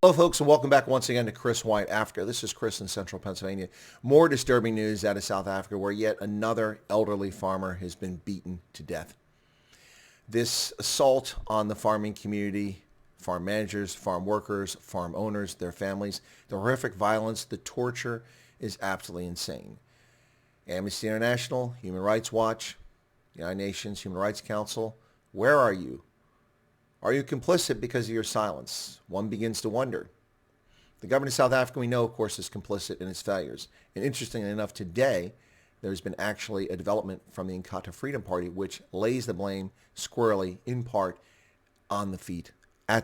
Hello folks, and welcome back once again to Chris Wyatt Africa. This is Chris in central Pennsylvania. More disturbing news out of South Africa where yet another elderly farmer has been beaten to death. This assault on the farming community, farm managers, farm workers, farm owners, their families, the horrific violence, the torture is absolutely insane. Amnesty International, Human Rights Watch, United Nations Human Rights Council, where are you? Are you complicit because of your silence? One begins to wonder. The government of South Africa, we know, of course, is complicit in its failures. And interestingly enough, today, there's been actually a development from the Inkatha Freedom Party, which lays the blame squarely, in part, at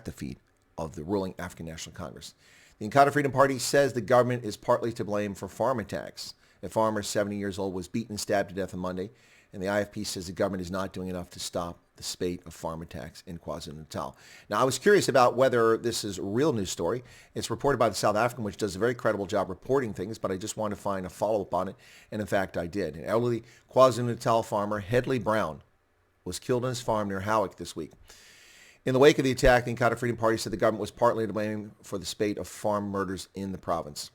the feet of the ruling African National Congress. The Inkatha Freedom Party says the government is partly to blame for farm attacks. A farmer 70 years old was beaten and stabbed to death on Monday, and the IFP says the government is not doing enough to stop the spate of farm attacks in KwaZulu-Natal. Now, I was curious about whether this is a real news story. It's reported by the South African, which does a very credible job reporting things, but I just wanted to find a follow-up on it, and in fact, I did. An elderly KwaZulu-Natal farmer, Hedley Brown, was killed on his farm near Howick this week. In the wake of the attack, the Inkatha Freedom Party said the government was partly to blame for the spate of farm murders in the province.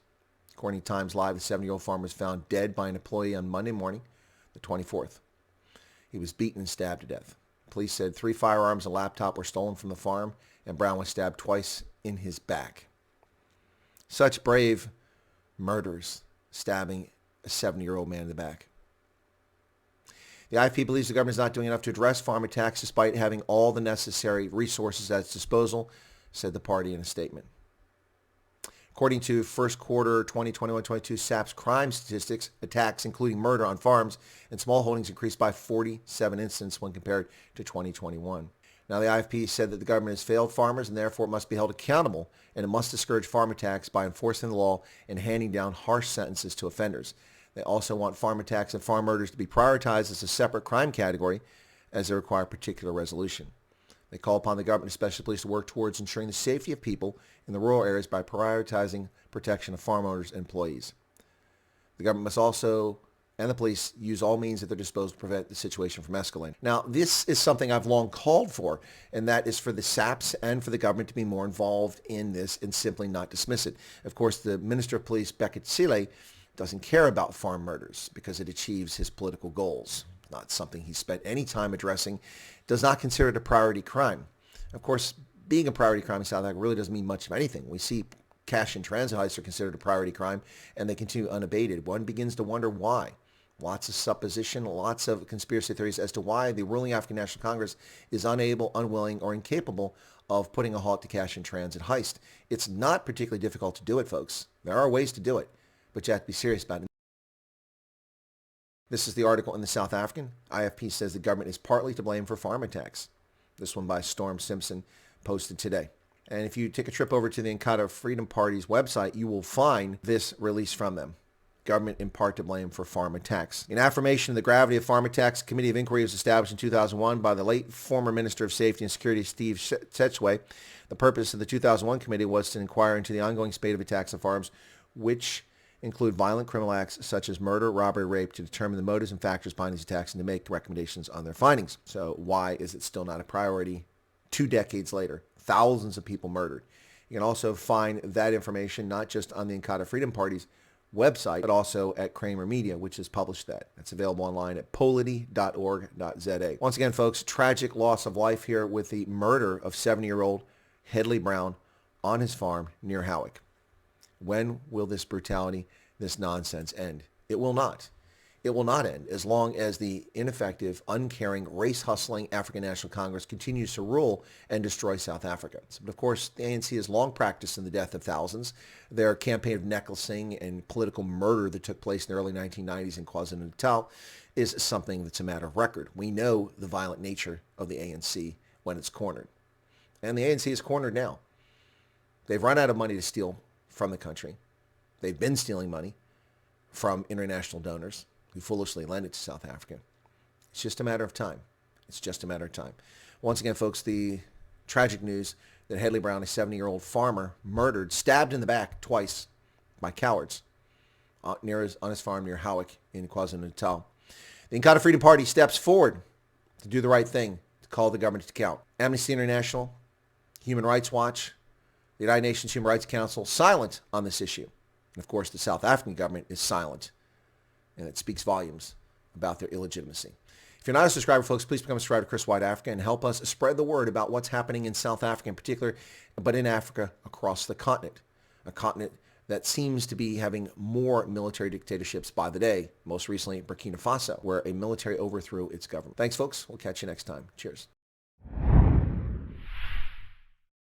According to Times Live, the 70-year-old farmer was found dead by an employee on Monday morning, the 24th. He was beaten and stabbed to death. Police said 3 firearms and a laptop were stolen from the farm, and Brown was stabbed twice in his back. Such brave murders, stabbing a 70-year-old man in the back. The IFP believes the government is not doing enough to address farm attacks despite having all the necessary resources at its disposal, said the party in a statement. According to first quarter 2021-22 SAP's crime statistics, attacks, including murder on farms and small holdings, increased by 47 incidents when compared to 2021. Now, the IFP said that the government has failed farmers and therefore must be held accountable, and it must discourage farm attacks by enforcing the law and handing down harsh sentences to offenders. They also want farm attacks and farm murders to be prioritized as a separate crime category as they require particular resolution. They call upon the government, especially police, to work towards ensuring the safety of people in the rural areas by prioritizing protection of farm owners and employees. The government must also, and the police, use all means at their disposal to prevent the situation from escalating. Now, this is something I've long called for, and that is for the SAPs and for the government to be more involved in this and simply not dismiss it. Of course, the Minister of Police, Beketsile, doesn't care about farm murders because it achieves his political goals. Not something he spent any time addressing, does not consider it a priority crime. Of course, being a priority crime in South Africa really doesn't mean much of anything. We see cash and transit heists are considered a priority crime, and they continue unabated. One begins to wonder why. Lots of supposition, lots of conspiracy theories as to why the ruling African National Congress is unable, unwilling, or incapable of putting a halt to cash and transit heist. It's not particularly difficult to do it, folks. There are ways to do it, but you have to be serious about it. This is the article in the South African. IFP says the government is partly to blame for farm attacks. This one by Storm Simpson, posted today. And if you take a trip over to the Inkatha Freedom Party's website, you will find this release from them. Government in part to blame for farm attacks. In affirmation of the gravity of farm attacks, a committee of inquiry was established in 2001 by the late former Minister of Safety and Security, Steve Tshetswe. The purpose of the 2001 committee was to inquire into the ongoing spate of attacks on farms, which include violent criminal acts such as murder, robbery, rape, to determine the motives and factors behind these attacks and to make recommendations on their findings. So why is it still not a priority 2 decades later? Thousands of people murdered. You can also find that information not just on the Inkatha Freedom Party's website, but also at Kramer Media, which has published that. That's available online at polity.org.za. Once again, folks, tragic loss of life here with the murder of 70-year-old Hedley Brown on his farm near Howick. When will this brutality, this nonsense end? It will not. It will not end as long as the ineffective, uncaring, race-hustling African National Congress continues to rule and destroy South Africa. But of course, the ANC has long practiced in the death of thousands. Their campaign of necklacing and political murder that took place in the early 1990s in KwaZulu-Natal is something that's a matter of record. We know the violent nature of the ANC when it's cornered. And the ANC is cornered now. They've run out of money to steal from the country. They've been stealing money from international donors who foolishly lend it to South Africa. It's just a matter of time. It's just a matter of time. Once again, folks, the tragic news that Hedley Brown, a 70-year-old farmer, murdered, stabbed in the back twice by cowards on his farm near Howick in KwaZulu-Natal. The Inkatha Freedom Party steps forward to do the right thing, to call the government to account. Amnesty International, Human Rights Watch, The United Nations Human Rights Council silent on this issue. And of course, the South African government is silent. And it speaks volumes about their illegitimacy. If you're not a subscriber, folks, please become a subscriber to Chris Wyatt Africa and help us spread the word about what's happening in South Africa in particular, but in Africa across the continent. A continent that seems to be having more military dictatorships by the day, most recently Burkina Faso, where a military overthrew its government. Thanks, folks. We'll catch you next time. Cheers.